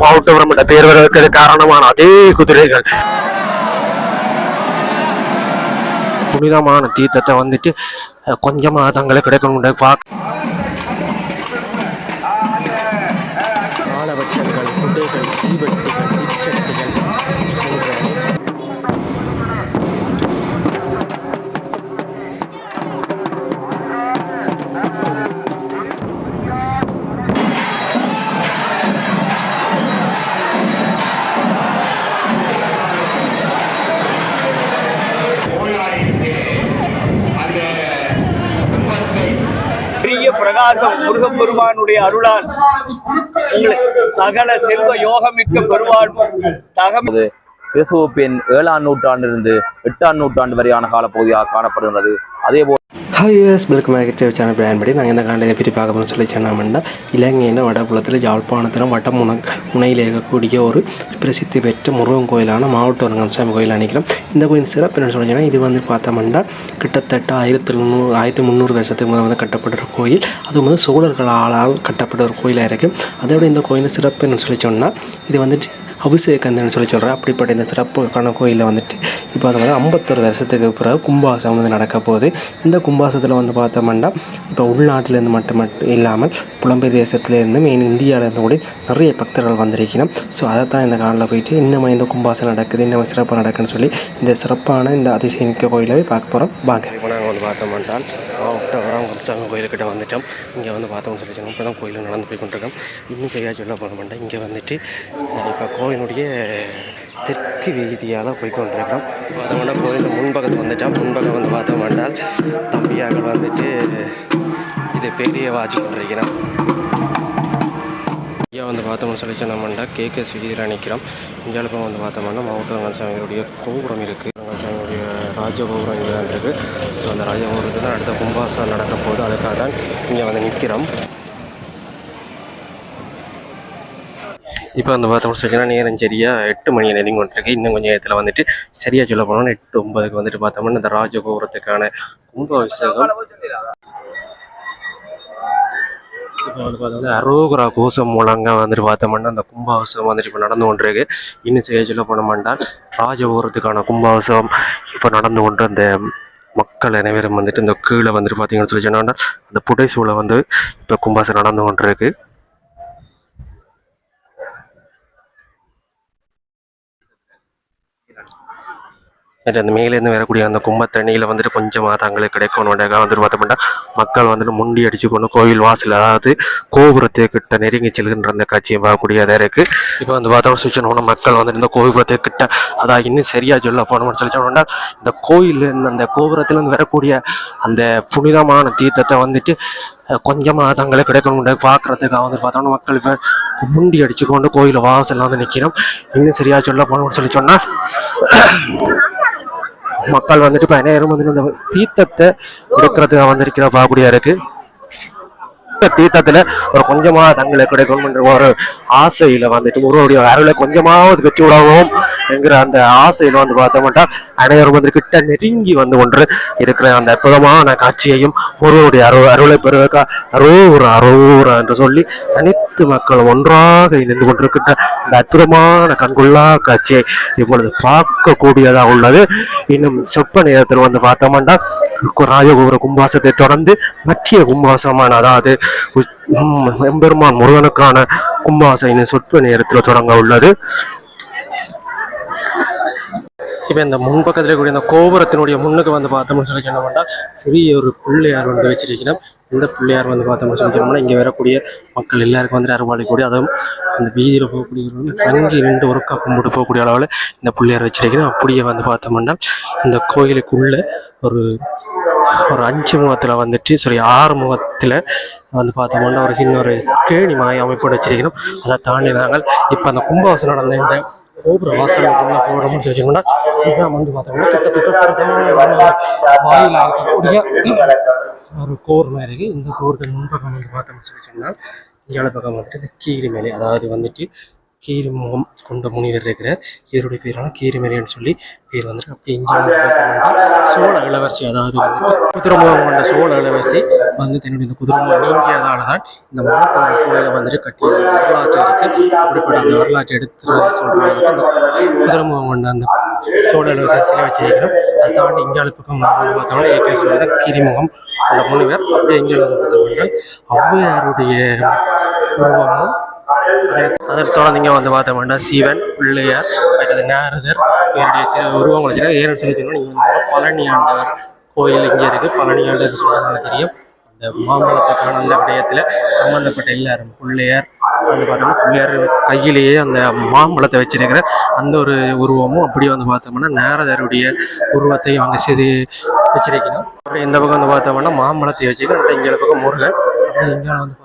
மாவட்டபுரம் என்ற பெயர் வருவதற்கு காரணமான அதே குதிரைகள் புனிதமான தீர்த்தத்தை வந்துட்டு கொஞ்சமா தங்களுக்கு கிடைக்கணும் பார்க்க ஆலவட்டங்கள், குட்டைகள், தீவெட்டிகள், தீச்சட்டிகள் பிரகாசம் முருகப்பெருமானுடைய அருளால் சகல செல்வ யோகமிக்க பெருவாழ்வும் தகவல் கிறிஸ்துவின் 7ஆம் நூற்றாண்டிலிருந்து 8ஆம் நூற்றாண்டு வரையான காலப்பகுதியாக காணப்படுகிறது. அதேபோல் hi welcome back to channel brand படி நாங்கள் இந்த காலையில் பற்றி பார்க்கணும்னு சொல்லி சொன்னோம்னா இலங்கையின் வடபுலத்தில் யாழ்ப்பாணத்திலும் முனையில் இருக்கக்கூடிய ஒரு பிரசித்தி பெற்ற முருகன் கோயிலான மாவட்ட ரங்கசாமி கோயில் நினைக்கிறோம். இந்த கோயில் சிறப்பு என்ன சொல்லிங்கன்னா இது வந்து பார்த்தோம்னா கிட்டத்தட்ட 1300 வருஷத்துக்கு முதல் வந்து கட்டப்பட்ட கோயில். அது வந்து சோழர்களால் கட்டப்பட்ட ஒரு கோயிலாக இருக்குது. அதோட இந்த கோயில் சிறப்பு என்ன சொல்லி சொன்னால் இது வந்துட்டு அபிஷேகந்தன்னு சொல்லி சொல்கிறேன். அப்படிப்பட்ட இந்த சிறப்புக்கான கோயிலில் வந்துட்டு இப்போ அது வந்து 51 வருஷத்துக்கு பிறகு கும்பாசம் வந்து நடக்க போகுது. இந்த கும்பாசத்தில் வந்து பார்த்தோம்னா இப்போ உள்நாட்டிலேருந்து மட்டும் இல்லாமல் புலம்பெயர் தேசத்துலேருந்து மெயின் இந்தியாவிலேருந்து கூட நிறைய பக்தர்கள் வந்திருக்கணும். ஸோ அதை தான் இந்த காலில் போயிட்டு இன்னும் இந்த கும்பாசம் நடக்குது, இன்னும் சிறப்பாக நடக்குன்னு சொல்லி இந்த சிறப்பான இந்த அதிசயமிக்க கோயிலை பார்க்க போகிறோம். வாங்க. இப்போ நாங்கள் வந்து பார்த்தோம்னா மாவட்ட ரங்கசாமி கோயிலுக்கிட்ட வந்துட்டோம். இங்கே வந்து பார்த்தோம்னு சொல்லி சொன்னோம். இப்போ தான் கோயிலில் நடந்து போய் கொண்டிருக்கோம். இன்னும் சரியாக சொல்ல போக மாட்டேன். இங்கே வந்துட்டு இப்போ கோயிலுடைய தெற்கு வீதியால் போய்கொண்டிருக்கிறோம். பார்த்தோம்னா கோயில் முன்பக்கத்து வந்துட்டோம். முன்பக்கம் வந்து பார்த்தோம்னா தம்பியார்கள் வந்துட்டு இது பெரிய வாட்சி கொண்டிருக்கிறோம். இங்கே வந்து பார்த்தோம்னு சொல்லி சொன்னோம்னா கேகேஎஸ் வீதியில் நிற்கிறோம். இங்கே இப்போ வந்து பார்த்தோம்னா மாவட்ட ரங்கசாமியுடைய கோபுரம் இருக்குது. ரங்கசாமியுடைய ராஜகோபுரம் இங்கே தான் இருக்குது. ஸோ அந்த ராஜகோபுரத்தில் அடுத்த கும்பாசம் நடக்க போகுது. அதுக்காக தான் இங்கே வந்து நிற்கிறோம். இப்போ வந்து பார்த்தோம்னு சொல்லிங்கன்னா நேரம் சரியாக 8 மணி நெருங்கி கொண்டிருக்கு. இன்னும் கொஞ்சம் நேரத்தில் வந்துட்டு சரியாக சொல்ல போனோம்னா 8:09 வந்துட்டு பார்த்தோம்னா இந்த ராஜகோபுரத்துக்கான கும்பாபிஷேகம். இப்போ வந்து பார்த்தோம்னா அரோகரா கோஷம் மூலங்க வந்துட்டு பார்த்தோம்னா அந்த கும்பாபிஷேகம் வந்துட்டு இப்போ நடந்து கொண்டிருக்கு. இன்னும் சரியாக சொல்ல போனோம்னா ராஜகோபுரத்துக்கான கும்பாபிஷேகம் இப்போ நடந்து கொண்டு அந்த மக்கள் அனைவரும் வந்துட்டு இந்த கீழே வந்துட்டு பார்த்தீங்கன்னு சொல்லி சொன்னாங்கன்னா அந்த புடைசூழை வந்து இப்போ கும்பாபிஷேகம் நடந்து கொண்டிருக்கு. அந்த மேலேருந்து வரக்கூடிய அந்த கும்பத்தண்ணியில் வந்துட்டு கொஞ்சமாக தங்களுக்கு கிடைக்கணும் வந்துட்டு பார்த்தோம்னா மக்கள் வந்துட்டு முண்டி அடிச்சு கொண்டு கோயில் வாசல் அதாவது கோபுரத்துக்கிட்ட நெருங்கி செல்கின்ற அந்த காட்சியை பார்க்கக்கூடியதாக இருக்குது. இப்போ வந்து பார்த்தோம்னு சொல்லி சொன்னோம்னா மக்கள் வந்துட்டு இந்த கோபுரத்துக்கிட்ட அதாவது இன்னும் சரியாக சொல்ல போனோம்னு சொல்லி சொன்னோம்னா இந்த கோயில் அந்த கோபுரத்துலேருந்து வரக்கூடிய அந்த புனிதமான தீர்த்தத்தை வந்துட்டு கொஞ்சமாக தங்களுக்கு கிடைக்கணும் பார்க்குறதுக்காக வந்து பார்த்தோம்னா மக்கள் இப்போ முண்டி அடிச்சுக்கொண்டு கோயில் வாசலில் வந்து நிற்கிறோம். இன்னும் சரியாக சொல்ல போனோம்னு சொல்லி சொன்னால் மக்கள் வந்துட்டு இப்போ அனைவரும் வந்து இந்த தீர்த்தத்தை எடுக்கிறதுக்காக வந்திருக்கிற பார்க்கக்கூடியா இருக்கு. தீர்த்தத்துல ஒரு கொஞ்சமா தங்களுக்கு கிடைக்கணும்ன்ற ஒரு ஆசையில வந்துட்டு முருகனுடைய அருளை கொஞ்சமாவது வச்சு விடவும் என்கிற அந்த ஆசையில வந்து பார்த்தோம்னா அனைவரும் வந்து கிட்ட நெருங்கி வந்து ஒன்று இருக்கிற அந்த அற்புதமான காட்சியையும் முருகனுடைய அருளை பெறுவதற்கா அரோரா என்று சொல்லி அனைத்து மக்களும் ஒன்றாக இணைந்து கொண்டிருக்கின்ற அந்த அற்புதமான கண்கொள்ளா காட்சியை இப்பொழுது பார்க்கக்கூடியதாக உள்ளது. இன்னும் சொற்ப நேரத்தில் வந்து பார்த்தோம்னா ராஜகோபுர கும்பாசத்தை தொடர்ந்து மத்திய கும்பாசமான அதாவது எம்பெருமான் முருகனுக்கான கும்பாசம் இன்னும் சொற்ப நேரத்தில் தொடங்க உள்ளது. இப்போ இந்த முன்பக்கத்தில் கூடிய இந்த கோபுரத்தினுடைய முன்னுக்கு வந்து பார்த்தோம்னு சொல்லி சொன்னோம்னா சிறிய ஒரு பிள்ளையார் வந்து வச்சிருக்கிறோம். இந்த பிள்ளையார் வந்து பார்த்தோம்னு சொல்லி சொன்னோம்னா இங்கே வரக்கூடிய மக்கள் எல்லாருக்கும் வந்து அறுவாளிக்கூடிய அதுவும் அந்த வீதியில் போகக்கூடிய தங்கி 2 ஒருக்கா கும்பிட்டு போகக்கூடிய அளவில் இந்த பிள்ளையார் வச்சிருக்கிறோம். அப்படியே வந்து பார்த்தோம்னா இந்த கோயிலுக்குள்ள ஒரு 5 முகத்தில் வந்துட்டு 6 முகத்தில் வந்து பார்த்தோம்னா ஒரு சின்ன ஒரு கேணி மாய அமைப்போடு வச்சிருக்கிறோம். அதை தாண்டி நாங்கள் இப்போ அந்த கும்பாபிஷேகம் நடந்த இந்த கோபுர வாசல் போகிறோம்னு சொல்லிச்சோம்னா இதுதான் வந்து பார்த்தோம்னா கிட்டத்தட்ட வாயிலாக இருக்கக்கூடிய ஒரு கோபுரம் இருக்குது. இந்த கோபுரத்தின் முன்பக்கம் வந்து பார்த்தோம்னு சொல்லி சொன்னால் இந்தியாவில் பக்கம் வந்துட்டு இந்த கீழ் மேலே அதாவது வந்துட்டு கீரிமுகம் கொண்ட முனிவர் இருக்கிறார். இவருடைய பேரான கீரிமரியன்னு சொல்லி பேர் வந்துருக்கு. அப்படி இங்கே வந்து பார்த்தோம்னா சோழ இளவரசி, அதாவது குதிரைமுகம் கொண்ட சோழ இளவரசி வந்து தன்னுடைய இந்த குதிரைமுகம் நீங்கியதால தான் இந்த மாவட்ட கோயிலை வந்துட்டு கட்டியது வரலாற்று இருக்கு. அப்படிப்பட்ட அந்த வரலாற்றை எடுத்து சொல்றாங்க. அந்த குதிரைமுகம் கொண்ட அந்த சோழ இளவரசி சிலை வச்சிருக்கிறோம். அதை தாண்டி இங்கே பக்கம் வந்து பார்த்தோம்னா ஏற்கனவே சொல்லுவாங்க கீரிமுகம் கொண்ட முனிவர். அப்படியே இங்கே வந்து பார்த்தோம்னா ஔவையாருடைய உருவமும், அதற்கு தொடர்ந்து இங்கே வந்து பார்த்தோம்னா சிவன், பிள்ளையார், மற்றது நாரதர் இவருடைய சில உருவங்கள் வச்சுருக்காங்க. ஏன்னு சொல்லி தெரியும், நீங்கள் வந்து பழனி ஆண்டவர் கோயில் இங்கே இருக்குது. பழனி ஆண்டவர் சொல்லுவாங்க தெரியும். அந்த மாம்பழத்துக்கான அந்த விடயத்தில் சம்மந்தப்பட்ட எல்லாரும் பிள்ளையார் வந்து பார்த்தோம்னா பிள்ளையார் கையிலேயே அந்த மாம்பழத்தை வச்சிருக்கிற அந்த ஒரு உருவமும், அப்படியே வந்து பார்த்தோம்னா நாரதருடைய உருவத்தையும் அங்கே செய்து வச்சிருக்கணும். அப்படி இந்த பக்கம் வந்து பார்த்தோம்னா மாம்பழத்தை வச்சுக்க, இங்கே பக்கம் முருகன், அப்படி இங்கே வந்து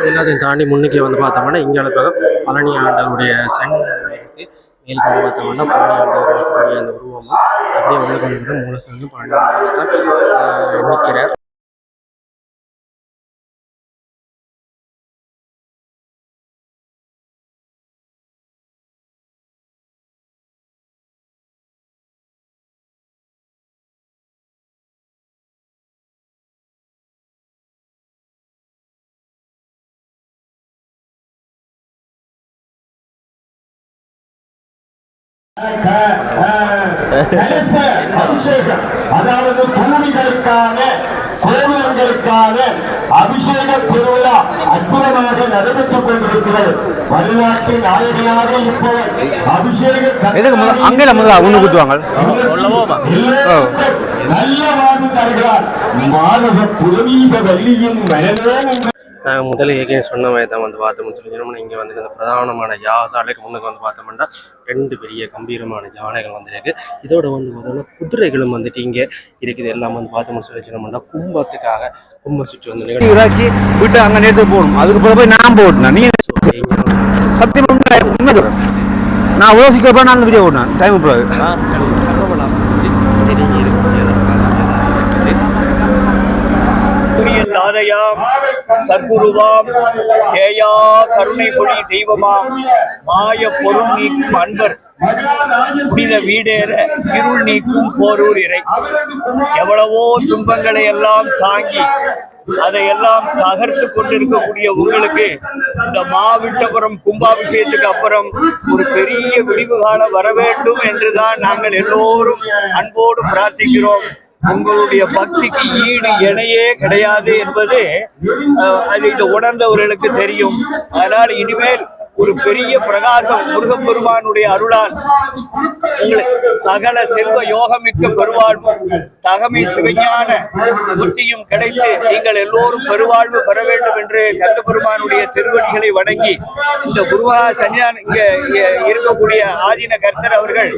எல்லாத்தையும் தாண்டி முன்னுக்கே வந்து பார்த்தோம்னா இங்கே பக்கம் பழனி ஆண்டவருடைய சன்னிதானம் இருக்கு. மேல் கொண்டு பார்த்தோம்னா பழனி ஆண்டவருடைய அந்த உருவமும் அப்படியே உள்ள கொண்டு மூலசங்கம் பழனி ஆண்டவர் தான் நிற்கிறார். அபிஷேகம், அதாவது பூமிகளுக்கான கோவிலங்களுக்கான அபிஷேக திருவிழா அற்புதமாக நடைபெற்றுக் கொண்டிருக்கிறது. வரலாற்று நாயகனாக இருப்பவர் அபிஷேக அங்கே ஒண்ணு குத்துவாங்க. நல்ல வாழ்வு தருகிறார். மாதவ புரவீக வள்ளியின் மனதே முதல் ஏற்கனவே சொன்ன மாதிரி தான் வந்து பார்த்தோம்னு சொல்லி சொன்னோம்னா இங்கே வந்து இந்த பிரதானமான யாசாலைக்கு முன்னுக்கு வந்து பார்த்தோம்னா 2 பெரிய கம்பீரமான யானைகள் வந்துருக்கு. இதோட வந்து பார்த்தோம்னா குதிரைகளும் வந்துட்டு இங்கே இருக்குது. எல்லாம் வந்து பார்த்தோம்னு சொல்லி சொன்னோம்னா கும்பத்துக்காக கும்ப சுற்றி வந்து இறக்கி விட்டு அங்கே நேற்று போகணும். அதுக்கு பிறகு போய் நான் போட்டேன். நீ சத்தியம் நான் யோசிக்கப்ப நான் வீடியோ ஓட்டினேன் டைம் பிறகு தாதையாம் சத்குருவாம் ஏயா கருணை பொழி தெய்வமாம் மாய பொருள் நீக்கும் அன்பர் புனித வீடேற இருள் நீக்கும் போரூர் இறை. எவ்வளவோ துன்பங்களை எல்லாம் தாங்கி அதையெல்லாம் தகர்த்து கொண்டிருக்கக்கூடிய உங்களுக்கு இந்த மாவிட்டபுரம் கும்பாபிஷேகத்துக்கு அப்புறம் ஒரு பெரிய விடிவு காலம் வர வேண்டும் என்றுதான் நாங்கள் எல்லோரும் அன்போடு பிரார்த்திக்கிறோம். உங்களுடைய பக்திக்கு ஈடு இணையே கிடையாது என்பது அதை உணர்ந்தவர்களுக்கு தெரியும். அதனால் இனிமேல் ஒரு பெரிய பிரகாசம் முருகப்பெருமானுடைய அருளால் உங்களுக்கு சகல செல்வ யோகமிக்க பெருவாழ்வும் தகமை சிவஞான புத்தியும் கிடைத்து நீங்கள் எல்லோரும் பெருவாழ்வு பெற வேண்டும் என்று கந்தபெருமானுடைய திருவடிகளை வணங்கி இந்த குருவா சன்னிதானம் இங்க இருக்கக்கூடிய ஆதீன கர்த்தர் அவர்கள்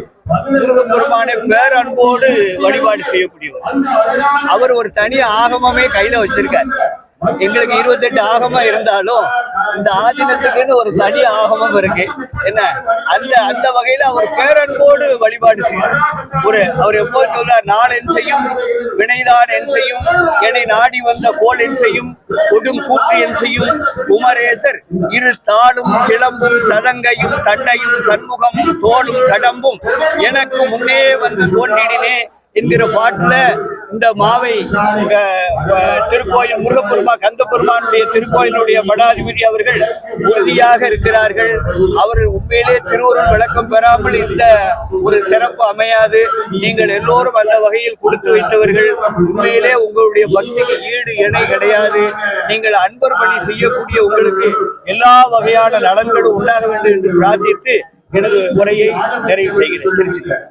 முருகப்பெருமானை பேரன்போடு வழிபாடு செய்யக்கூடியவர். அவர் ஒரு தனி ஆகமமே கையில வச்சிருக்கார். எங்களுக்கு 28 ஆகமம் இருந்தாலும் இந்த ஆதீனத்துக்குன்னு ஒரு தனி ஆகமம் இருக்கு. என்ன அந்த வகையில அவர் பேரன்போடு வழிபாடு செய்யறார். அவர் எப்போ சொல்றார், நான் என் செய்யும் வினைதான் என் செய்யும், என்னை நாடி வந்த கோல் என் செய்யும், கொடும் கூற்று என் செய்யும் குமரேசர் இரு தாளும் சிலம்பும் சதங்கையும் தண்டையும் சண்முகமும் தோளும் கடம்பும் எனக்கு முன்னே வந்து தோன்றினே என்கிற பாட்டுல இந்த மாவை திருக்கோயில் முருகப்பெருமான் கந்தபெருமானுடைய திருக்கோயிலுடைய மடாதிபதி அவர்கள் உறுதியாக இருக்கிறார்கள். அவர்கள் உண்மையிலே திருவுருள் விளக்கம் பெறாமல் இந்த ஒரு சிறப்பு அமையாது. நீங்கள் எல்லோரும் அந்த வகையில் கொடுத்து வைத்தவர்கள். உண்மையிலே உங்களுடைய பக்திக்கு ஈடு இணை கிடையாது. நீங்கள் அன்பர் பணி செய்யக்கூடிய உங்களுக்கு எல்லா வகையான நலன்களும் உண்டாக வேண்டும் என்று பிரார்த்தித்து எனது உரையை நிறைவு செய்கிறேன். திருச்சிக்கிறேன்.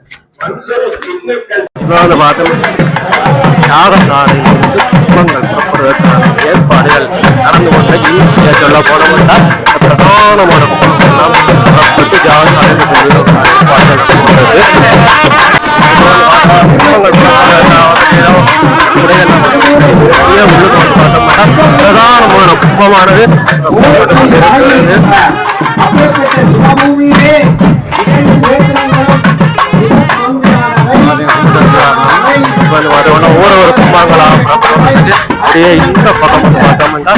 யாகசாலையிலிருந்து கும்பங்கள் புறப்படுவதற்கான ஏற்பாடுகள் நடந்து கொண்ட ஈஸியாக சொல்ல போனவர்கள் பிரதானமான கும்பங்கள்லாம் புறப்பட்டு யாகசாலையில் ஏற்பாடுகள் பிரதானமான கும்பமானது ஒவ்வொரு கும்பங்களாக அப்படியே இந்த பக்கம் பார்த்தோம்னா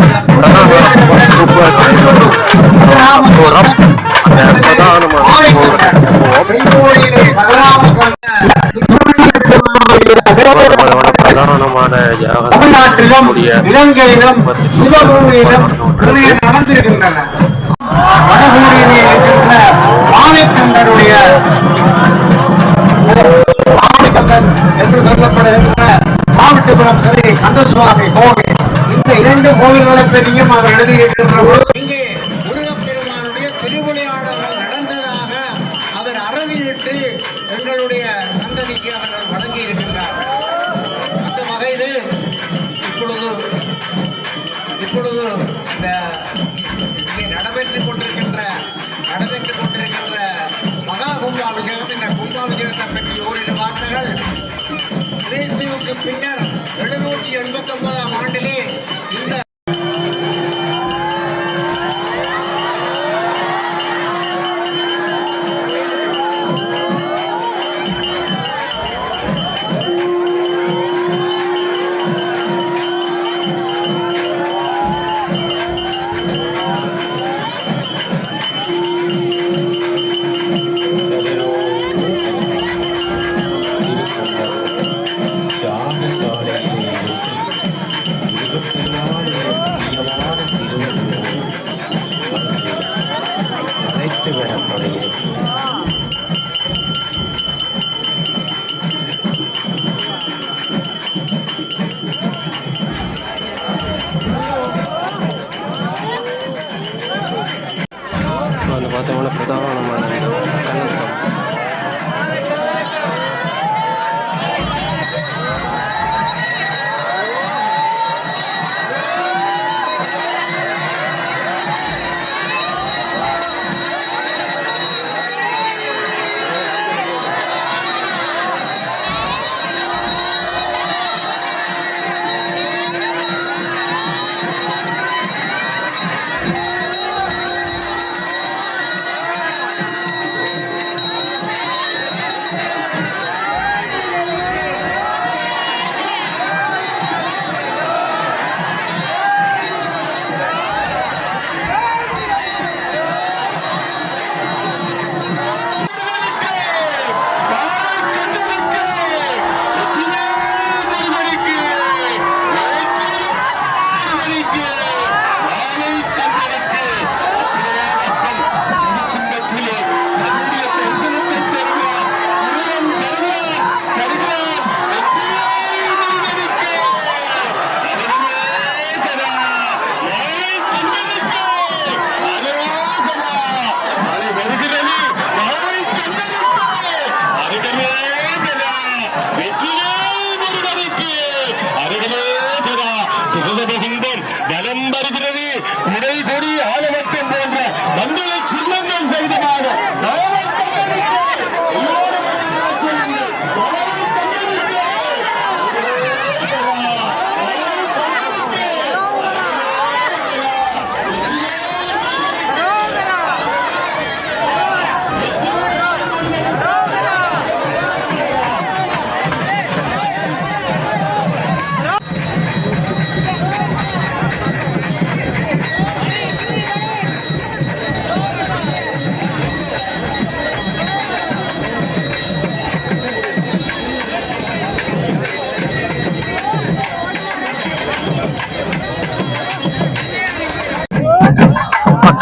இலங்கையிலும் சிவபூமியிலும் நிறைய நடந்திருக்கின்றன. வடகூரிலே இருக்கின்ற மாலைக்கண்டனுடைய மாலைக்கண்டன் என்று சொல்லப்படுகின்ற மாவட்டபுரம் ஸ்ரீ கந்தசுவாமி கோவில், இந்த 2 கோவில்களை பற்றியும் அவர் எழுதியிருக்கின்ற இங்கே முருகப்பெருமானுடைய திருவிளையாடல்கள் நடந்ததாக அவர் அறவிட்டு எங்களுடைய சந்ததிக்கு அவர்கள் வழங்கி இருக்கின்றார். அந்த வகையில் இப்பொழுது இந்த இங்கே நடைபெற்றுக் கொண்டிருக்கின்ற மகா கும்பாபிஷேகம், இந்த கும்பாபிஷேகத்தை பற்றி ஓரிரு வார்த்தைகள். கிறிஸ்துவுக்கு பின்னர் 789ஆம் ஆண்டிலே இந்த பார்த்தோம்னா பிரதானமான கலசம்.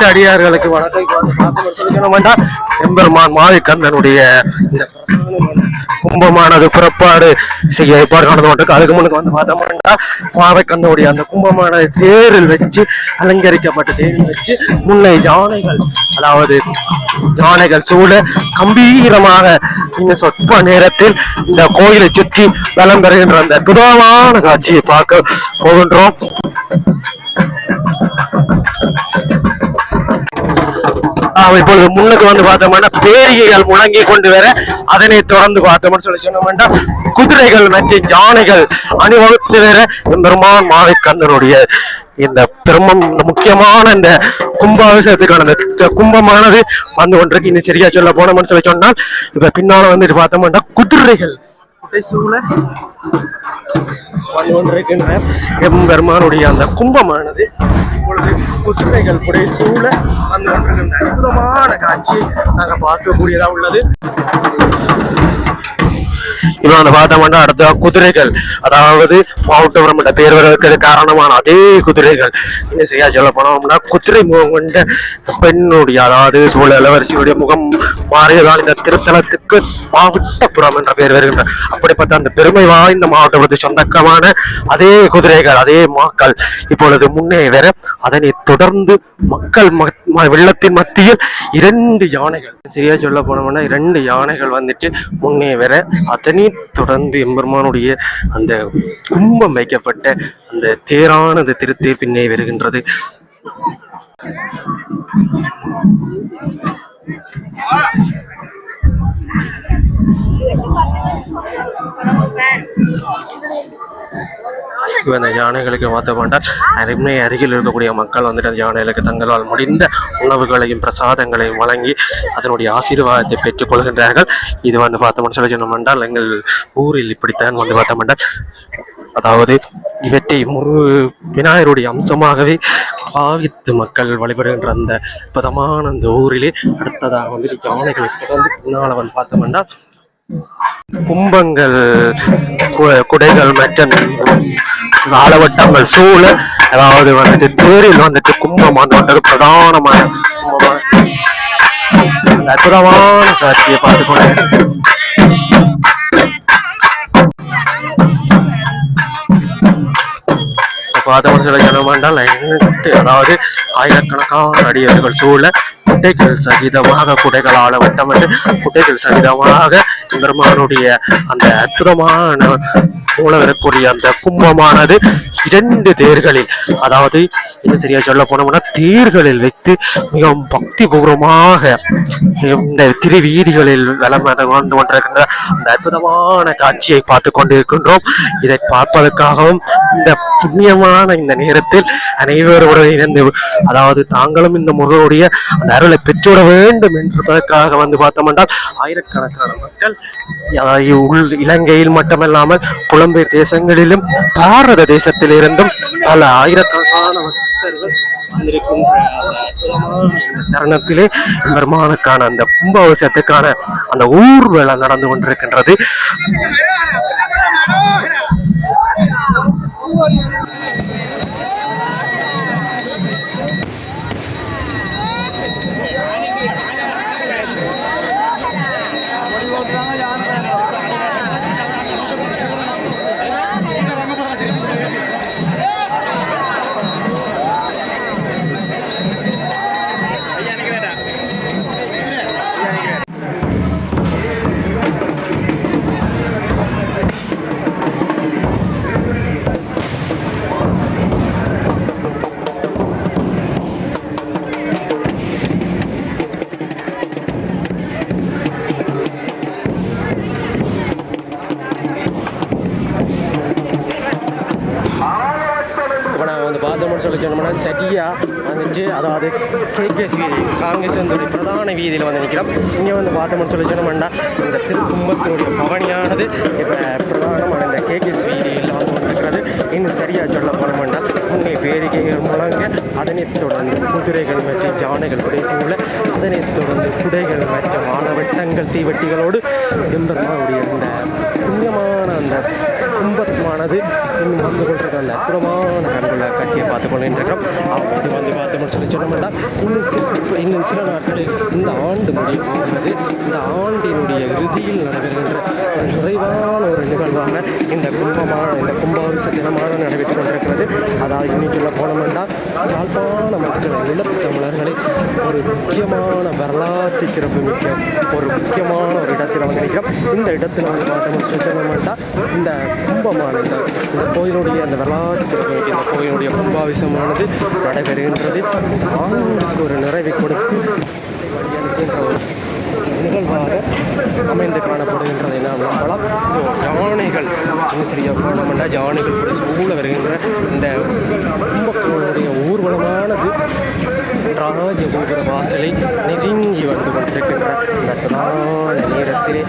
அடியார்களுக்கு வணக்கம். எம்பெருமான் மாலைக்கண்ணனுடைய இந்த கும்பமானது புறப்பாடு செய்ய ஏற்பாடு நடந்து. அதுக்கு முன்னுக்கு வந்து பார்த்தோம்னா மாலைக்கண்ணனுடைய அந்த கும்பமானது தேரில் வச்சு அலங்கரிக்கப்பட்ட தேரில் வச்சு முன்னை யானைகள், அதாவது யானைகள் சூழ கம்பீரமாக இந்த சொற்ப நேரத்தில் இந்த கோயிலை சுற்றி வலம் பெறுகின்ற அந்த அற்புதமான காட்சியை பார்க்க போகின்றோம். இப்பொழுது முன்னுக்கு வந்து பார்த்தோம்னா பேரிகைகள் முழங்கி கொண்டு வர, அதனை தொடர்ந்து பார்த்தோம்னு சொல்லி சொன்னோம்னா குதிரைகள் மற்றும் யானைகள் அணிவகுத்து வர பெருமான் மாலைக்கண்ணனுடைய இந்த பெருமம் முக்கியமான இந்த கும்பாபிஷேகத்துக்கான இந்த கும்பமானது வந்து கொண்டிருக்கு. இன்னும் சரியா சொல்ல போனோம்னு சொல்லி சொன்னால் இப்ப பின்னால வந்துட்டு பார்த்தோம்னா குதிரைகள் சூழ வந்து கொண்டிருக்கின்ற எம்பெருமானுடைய அந்த கும்பமானது இப்பொழுது குதிரைகள் புடை சூழ வந்து கொண்டிருக்கின்ற அற்புதமான காட்சி நாங்கள் பார்க்கக்கூடியதா உள்ளது. இப்போ வந்து பார்த்தோம்னா அடுத்த குதிரைகள், அதாவது மாவட்டபுரம் என்ற பெயர் வருவதற்கு காரணமான அதே குதிரைகள். இன்னும் சரியா சொல்ல போனோம்னா குதிரை முகம் கொண்ட பெண்ணுடைய, அதாவது சோழ இளவரசியுடைய முகம் மாறியதால் இந்த திருத்தலத்துக்கு மாவட்டபுரம் என்ற பெயர் வருகின்ற. அப்படிப்பட்ட அந்த பெருமை வாய்ந்த மாவட்டபுரத்துக்கு சொந்தக்கமான அதே குதிரைகள், அதே மாக்கள் இப்பொழுது முன்னே வர, அதனை தொடர்ந்து மக்கள் வெள்ளத்தின் மத்தியில் 2 யானைகள், சரியா சொல்ல போனோம்னா 2 யானைகள் வந்துட்டு முன்னே வர, அதனை தொடர்ந்து எம்பெருமானுடைய அந்த கும்பம் வைக்கப்பட்ட அந்த தேரானது திருத்தேர் பின்னே வருகின்றது. இந்த யானைகளுக்கு மாற்றப்பட்டால் அருமை அருகில் இருக்கக்கூடிய மக்கள் வந்துட்டு அந்த யானைகளுக்கு தங்களால் முடிந்த உணவுகளையும் பிரசாதங்களையும் வழங்கி அதனுடைய ஆசீர்வாதத்தை பெற்றுக் கொள்கின்றார்கள். இது வந்து பார்த்தோம்னு சொல்லி சொன்னோம்னால் எங்கள் ஊரில் இப்படித்தான் வந்து பார்த்தோம்னால், அதாவது இவற்றை விநாயகருடைய அம்சமாகவே பாவித்து மக்கள் வழிபடுகின்ற அந்த அற்புதமான அந்த ஊரிலே அடுத்ததாக வந்துட்டு யானைகளை தொடர்ந்து பின்னால் வந்து பார்த்தோம்னா கும்பங்கள், குடைகள் மற்றும் ஆலவட்டங்கள் சூழ, அதாவது வந்துட்டு தேரில் வந்துட்டு கும்பம் வந்து பிரதானமான அற்புதமான காட்சியை பார்த்துக்கொண்டு பார்த்தோம்னு சொல்லி சொன்னோம்னால், அதாவது ஆயிரக்கணக்கான அடியவர்கள் சூழ குட்டைகள் சகிதமாக, குடைகளால் வட்டமிட்டு குட்டைகள் சகிதமாக பெருமானுடைய அந்த அற்புதமான மூலவரக்கூடிய அந்த கும்பமானது 2 தேர்களில், அதாவது இன்னும் சரியா சொல்ல போனோம்னா தேர்களில் வைத்து மிகவும் பக்தி பூர்வமாக இந்த திருவீதிகளில் வலம் வந்து கொண்டிருக்கின்ற அந்த அற்புதமான காட்சியை பார்த்து கொண்டிருக்கின்றோம். இதை பார்ப்பதற்காகவும் இந்த புண்ணியமான இந்த நேரத்தில் அனைவருடன் இணைந்து, அதாவது தாங்களும் இந்த முருகனுடைய அந்த அருளை பெற்றுவிட வேண்டும் என்பதற்காக வந்து பார்த்தோம்னால் ஆயிரக்கணக்கான மக்கள் இலங்கையில் மட்டுமல்லாமல் புலம்பெயர் தேசங்களிலும் பாரத தேசத்தில் இருந்தும் பல ஆயிரக்கணக்கான பக்தர்கள் வந்திருக்கின்ற இந்த தருணத்திலே பெருமானுக்கான அந்த கும்பாபிஷேகத்துக்கான அந்த ஊர்வலம் நடந்து கொண்டிருக்கின்றது. சொல்லி சொன்னோம்னா சரியா வந்துச்சு, அதாவது கேகேஎஸ் வீதி, காங்கிரஸ் வந்து பிரதான வீதியில் வந்து நிற்கிறோம். இங்கே வந்து பார்த்தோம்னு சொல்லி சொன்னோம்னா இந்த திருக்கும்பத்தினுடைய பவனியானது இப்போ பிரதானமான இந்த கேகேஎஸ் வீதியில் வந்து கொண்டிருக்கிறது. இன்னும் சரியாக சொல்ல போனோம்னா முன்னே பேரிகைகள் முழங்க, அதனைத் தொடர்ந்து குதிரைகள் மற்றும் யானைகள் பிரதேசங்களில், அதனைத் தொடர்ந்து குடைகள் மற்றும் ஆலவட்டங்கள் தீவட்டிகளோடு எம்பெருமானுடைய அந்த புண்ணியமான அந்த கும்பமானது இன்னும் வந்து கொண்டிருக்க அந்த அற்புதமான கண்குள்ள காட்சியை பார்த்து கொண்டிருக்கிறோம். இது வந்து பார்த்தோம்னு சொல்லி சொன்னோம்னா இன்னும் சில நாட்களில் இந்த ஆண்டு முடிவுகிறது. இந்த ஆண்டினுடைய இறுதியில் நடைபெறுகின்ற ஒரு நிறைவான ஒரு நிகழ்வாக இந்த கும்பாபிஷேக தினமாக நடைபெற்றுக் கொண்டிருக்கிறது. அதாவது இன்னைக்குள்ள போனோம்னா யாழ்ப்பாண மக்கள் ஈழத்தமிழர்களை ஒரு முக்கியமான வரலாற்று சிறப்பு மிக்க ஒரு முக்கியமான ஒரு இடத்தில் வந்து நிற்கிறோம். இந்த இடத்துல வந்து பார்த்தோம்னு சொல்லி சொன்னோம்னா இந்த கும்பமான இந்த கோயிலுடைய அந்த வரலாற்று சிறப்பு மிக்க இந்த கோயிலுடைய கும்பாபிஷேகமானது நடைபெறுகின்றது. ஆண்டுக்கு ஒரு நிறைவை கொடுத்து வழியளிக்கின்ற ஒரு நிகழ்வாக அமைந்து காணப்படுகின்றது என நம்பலாம். யானைகள் இன்னும் சரியாக போனோம்னா யானைகள் கூட சூழ வருகின்ற இந்த கும்பகோணனுடைய ஊர்வலமானது ராஜகோபுர வாசலை நெருங்கி வந்து கொண்டிருக்கின்ற இந்த பிரதான நேரத்திலே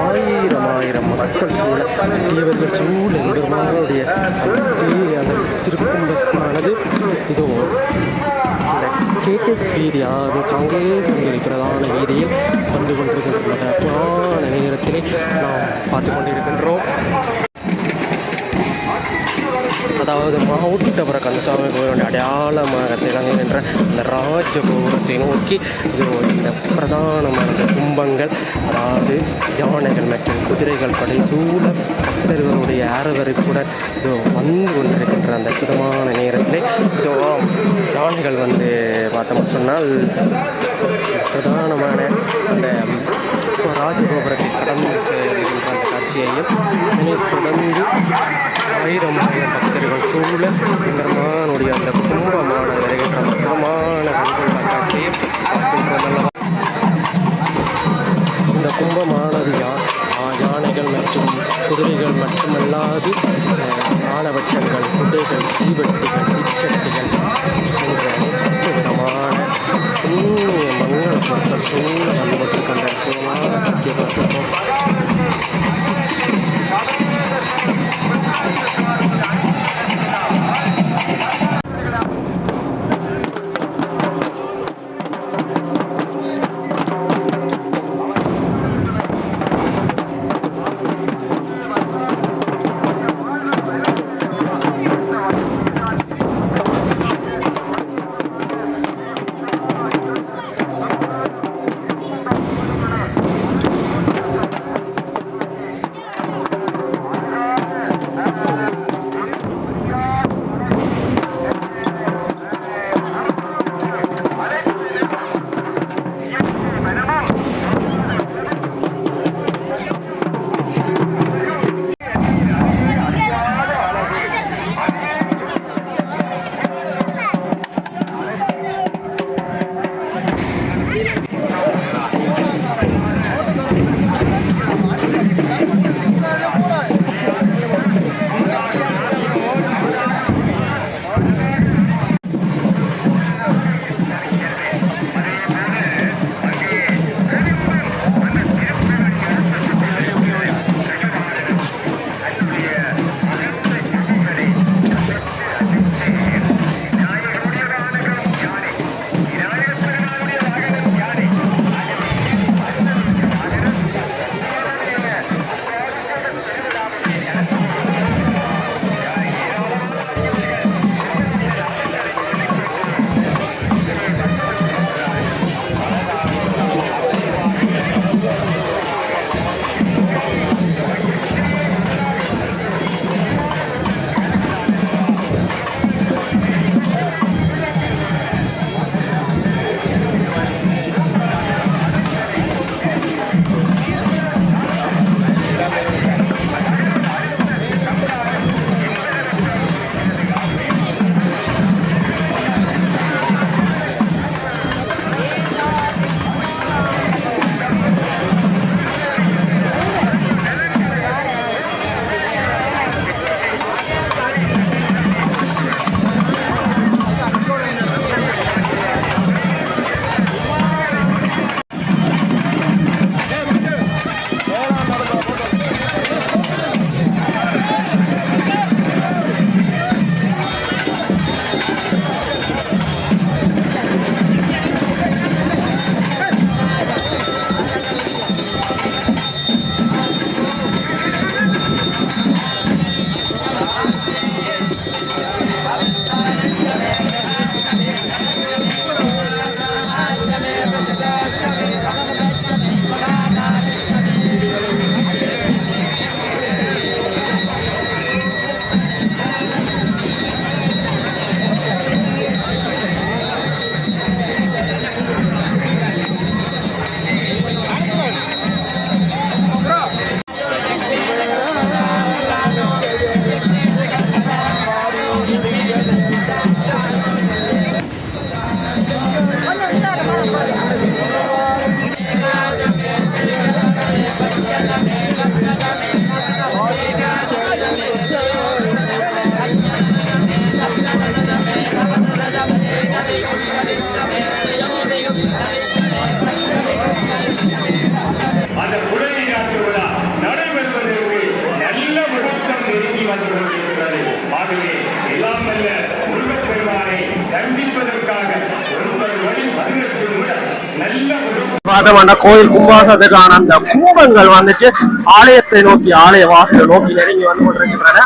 ஆயிரம் மக்கள் சூழ தேவர்கள் சூழ பெருமானுடைய அந்த திருக்கும்பமானது இதோ இந்த கேகேஎஸ் வீதியாக காங்கேசந்துறை பிரதான வீதியில் வந்து கொண்டிருக்கின்ற புராண நேரத்திலே நாம் பார்த்து கொண்டிருக்கின்றோம். அதாவது மாவட்டபுர கந்தசாமி கோயிலுடைய அடையாளமாக திகழ்கின்ற இந்த ராஜகோபுரத்தை நோக்கி இது இந்த பிரதானமான இந்த கும்பங்கள், அதாவது யானைகள் மற்றும் குதிரைகள் படை சூழ பக்தர்களுடைய ஆரவரிப்புடன் இது வந்து கொண்டிருக்கின்ற அந்த அற்புதமான நேரத்திலே இதோ யானைகள் வந்து பார்த்தோம்னு சொன்னால் பிரதானமான அந்த ராஜகோபுரத்தை கடந்து செல்கின்ற அந்த காட்சியையும் அதனைத் தொடர்ந்து ஆயிரம் பக்தர்கள் சூழ பெருமானுடைய அந்த கும்பமான வருகின்ற அற்புதமான காட்சியையும் பார்க்கின்றதல்லவா. இந்த கும்பமானது யானைகள் மற்றும் குதிரைகள் மட்டுமல்லாது ஆலவட்டங்கள், குடைகள், தீவெட்டிகள், தீச்சட்டிகள் சென்ற அனைத்து விதமான புண்ணிய மங்கள பொருட்கள் சூழ வந்து கொண்டிருக்கின்ற அற்புதமான காட்சியை பார்க்கிறோம். பார்த்தோம்னா கோயில் கும்பாசத்துக்கான அந்த கும்பங்கள் வந்துட்டு ஆலயத்தை நோக்கி ஆலய வாசலை நோக்கி நெருங்கி வந்து கொண்டிருக்கின்றன.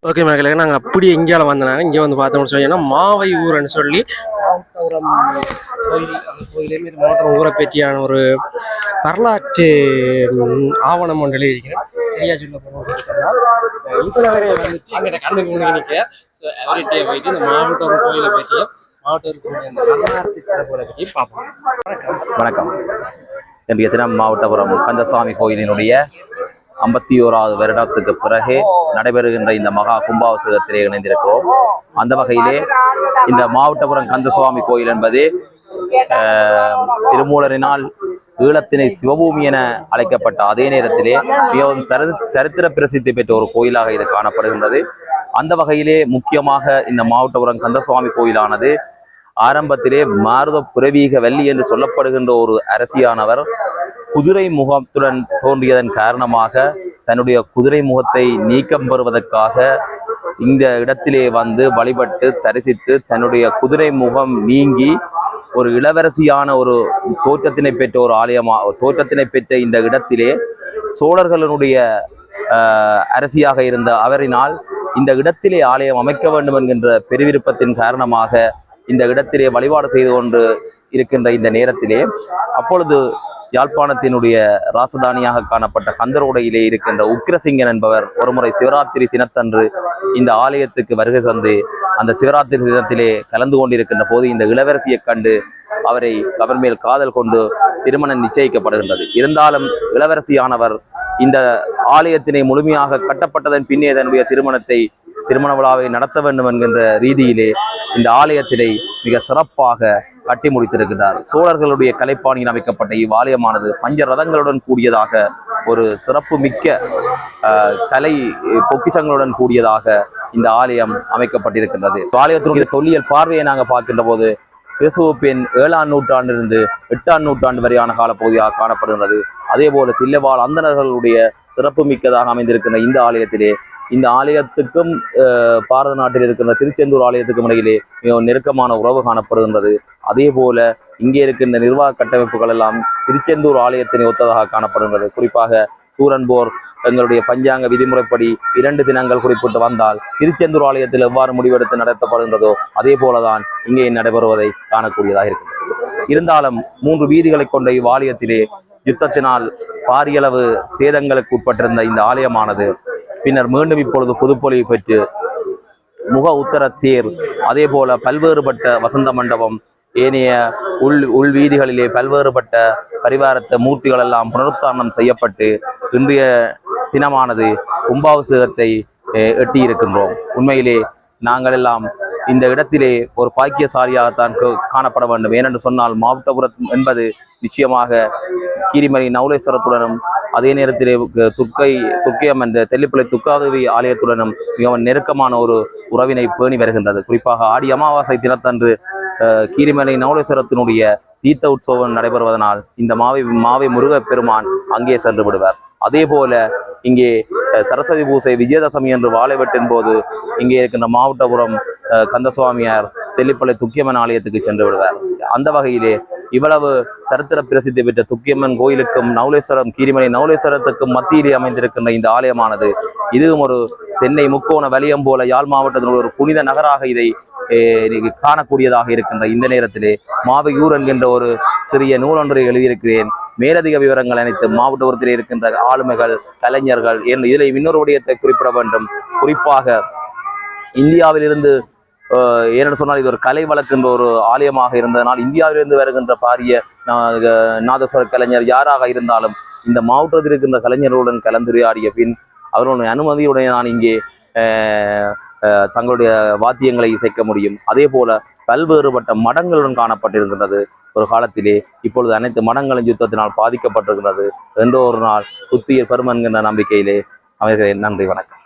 ஓகே மக்களே, நாங்கள் அப்படி எங்கேயால வந்தாங்க. இங்கே வந்து பார்த்தோம்னு சொன்னீங்கன்னா மாவை ஊரன்னு சொல்லி மாவட்டபுரம் கோயில், அந்த கோயிலே மாவட்டம் ஊரை பற்றியான ஒரு வரலாற்று ஆவணம் ஒன்றில் இருக்கிறேன். சரியா சொல்ல போனோம் இப்போ நான் வந்துட்டு எங்கிட்ட கண்டு நிற்க அவர்கிட்டயே போயிட்டு இந்த மாவட்டம் கோயிலை பற்றியும் மாவட்டத்தினுடைய அந்த வரலாற்று சிறப்புகளை பற்றியும் பார்ப்போம். வணக்கம். இன்றைய தினம் மாவட்டபுரம் கந்தசுவாமி கோயிலினுடைய 51வது வருடத்துக்கு பிறகு நடைபெறுகின்ற இந்த மகா கும்பாபிஷேகத்திலே இணைந்திருக்கிறோம். அந்த வகையிலே இந்த மாவட்டபுரம் கந்தசுவாமி கோயில் என்பது திருமூலரினால் ஈழத்தினை சிவபூமி என அழைக்கப்பட்ட அதே நேரத்திலே மிகவும் சரித்திர பிரசித்தி பெற்ற ஒரு கோயிலாக இது காணப்படுகின்றது. அந்த வகையிலே முக்கியமாக இந்த மாவட்டபுரம் கந்தசுவாமி கோயிலானது ஆரம்பத்திலே மாருத புரவீக வள்ளி என்று சொல்லப்படுகின்ற ஒரு அரசியானவர் குதிரை முகத்துடன் தோன்றியதன் காரணமாக தன்னுடைய குதிரை முகத்தை நீக்கம் பெறுவதற்காக இந்த இடத்திலே வந்து வழிபட்டு தரிசித்து தன்னுடைய குதிரை முகம் நீங்கி ஒரு இளவரசியான ஒரு தோற்றத்தினை பெற்ற ஒரு தோற்றத்தினை பெற்ற இந்த இடத்திலே சோழர்களுடைய அரசியாக இருந்த அவரினால் இந்த இடத்திலே ஆலயம் அமைக்க வேண்டும் என்கின்ற பெருவிருப்பத்தின் காரணமாக இந்த இடத்திலே வழிபாடு செய்து கொண்டு இருக்கின்ற இந்த நேரத்திலே அப்பொழுது யாழ்ப்பாணத்தினுடைய ராசதானியாக காணப்பட்ட கந்தரோடையிலே இருக்கின்ற உக்கிரசிங்கன் என்பவர் ஒருமுறை சிவராத்திரி தினத்தன்று இந்த ஆலயத்துக்கு வருகை தந்து அந்த சிவராத்திரி தினத்திலே கலந்து கொண்டிருக்கின்ற போது இந்த இளவரசியை கண்டு அவர் மேல் காதல் கொண்டு திருமணம் நிச்சயிக்கப்படுகின்றது. இருந்தாலும் இளவரசியானவர் இந்த ஆலயத்தினை முழுமையாக கட்டப்பட்டதன் பின்னே தன்னுடைய திருமண விழாவை நடத்த வேண்டும் என்கின்ற ரீதியிலே இந்த ஆலயத்தினை மிக சிறப்பாக கட்டி முடித்திருக்கிறார். சோழர்களுடைய கலைப்பாணியில் அமைக்கப்பட்ட இவ்வாலயமானது பஞ்ச ரதங்களுடன் கூடியதாக ஒரு சிறப்பு மிக்க கலை பொக்கிஷங்களுடன் கூடியதாக இந்த ஆலயம் அமைக்கப்பட்டிருக்கின்றது. ஆலயத்தினுடைய தொல்லியல் பார்வையை நாங்கள் பார்க்கின்ற போது கிறிஸ்துவின் 7ஆம் நூற்றாண்டிலிருந்து 8ஆம் நூற்றாண்டு வரையான காலப்பகுதியாக காணப்படுகின்றது. அதே போல தில்லைவாழ் அந்தணர்களுடைய சிறப்பு மிக்கதாக அமைந்திருக்கின்ற இந்த ஆலயத்துக்கும் பாரத நாட்டில் இருக்கின்ற திருச்செந்தூர் ஆலயத்துக்கும் இடையிலே மிகவும் நெருக்கமான உறவு காணப்படுகின்றது. அதே போல இங்கே இருக்கின்ற நிர்வாக கட்டமைப்புகள் எல்லாம் திருச்செந்தூர் ஆலயத்தினை ஒத்ததாக காணப்படுகின்றது. குறிப்பாக சூரன்போர் எங்களுடைய பஞ்சாங்க விதிமுறைப்படி 2 தினங்கள் குறிப்பிட்டு வந்தால் திருச்செந்தூர் ஆலயத்தில் எவ்வாறு முடிவெடுத்து நடத்தப்படுகின்றதோ அதே போலதான் இங்கே நடைபெறுவதை காணக்கூடியதாக இருக்கிறது. இருந்தாலும் 3 வீதிகளை கொண்ட இவ்வாலயத்திலே யுத்தத்தினால் பாரியளவு சேதங்களுக்கு உட்பட்டிருந்த இந்த ஆலயமானது பின்னர் மீண்டும் இப்பொழுது புதுப்பொலிவு பெற்று முக உத்தர தேர், அதே போல பல்வேறுபட்ட வசந்த மண்டபம், ஏனைய உள் வீதிகளிலே பல்வேறுபட்ட பரிவாரத்த மூர்த்திகள் எல்லாம் புனருத்தாரணம் செய்யப்பட்டு இன்றைய தினமானது கும்பாபிஷேகத்தை எட்டியிருக்கின்றோம். உண்மையிலே நாங்கள் எல்லாம் இந்த இடத்திலே ஒரு பாக்கியசாலியாகத்தான் காணப்பட வேண்டும். ஏனென்று சொன்னால் மாவட்டபுரம் என்பது நிச்சயமாக கீரிமலை நவுலேஸ்வரத்துடனும் அதே நேரத்திலே துர்க்கையம் என்ற தெல்லிப்பளை துர்காதேவி ஆலயத்துடனும் மிகவும் நெருக்கமான ஒரு உறவினை பேணி வருகின்றது. குறிப்பாக ஆடி அமாவாசை தினத்தன்று கீரிமலை நவுலேஸ்வரத்தினுடைய தீர்த்த உற்சவம் நடைபெறுவதனால் இந்த மாவை முருகப் பெருமான் அங்கே சென்று விடுவார். அதே போல இங்கே சரஸ்வதி பூசை விஜயதசமி என்று வாழைவெட்டின் போது இங்கே இருக்கின்ற மாவட்டபுரம் கந்தசுவாமியார் தெல்லிப்பளை துக்கியம்மன் ஆலயத்துக்கு சென்று விடுவார். அந்த வகையிலே இவ்வளவு சரித்திர பிரசித்தி பெற்ற துக்கியம்மன் கோயிலுக்கும் நவுலேஸ்வரம் கீரிமலை நவுலேஸ்வரத்துக்கும் மத்தியிலே அமைந்திருக்கின்ற இந்த ஆலயமானது இதுவும் ஒரு தென்னை முக்கோண வலயம் போல யாழ் மாவட்டத்தினுடைய ஒரு புனித நகராக இதை காணக்கூடியதாக இருக்கின்ற இந்த நேரத்திலே மாவையூர் என்கின்ற ஒரு சிறிய நூலொன்றை எழுதியிருக்கிறேன். மேலதிக விவரங்கள் அனைத்து மாவட்டபுரத்திலே இருக்கின்ற ஆளுமைகள், கலைஞர்கள், இதில் இன்னொரு விடயத்தை குறிப்பிட வேண்டும். குறிப்பாக இந்தியாவிலிருந்து ஏனென்று சொன்னால் இது ஒரு கலை வழக்கின்ற ஒரு ஆலயமாக இருந்ததனால் இந்தியாவிலிருந்து வருகின்ற பாரிய நாதஸ்வர கலைஞர் யாராக இருந்தாலும் இந்த மாவட்டத்தில் இருக்கின்ற கலைஞர்களுடன் கலந்துரையாடிய பின் அவர்களுடைய அனுமதியுடைய நான் இங்கே தங்களுடைய வாத்தியங்களை இசைக்க முடியும். அதே போல பல்வேறுபட்ட மடங்களுடன் காணப்பட்டிருக்கின்றது ஒரு காலத்திலே. இப்பொழுது அனைத்து மடங்களும் யுத்தத்தினால் பாதிக்கப்பட்டிருக்கிறது. என்ற ஒரு நாள் புத்துயிர் பெறும் என்கின்ற நம்பிக்கையிலே அமைகிறேன். நன்றி, வணக்கம்.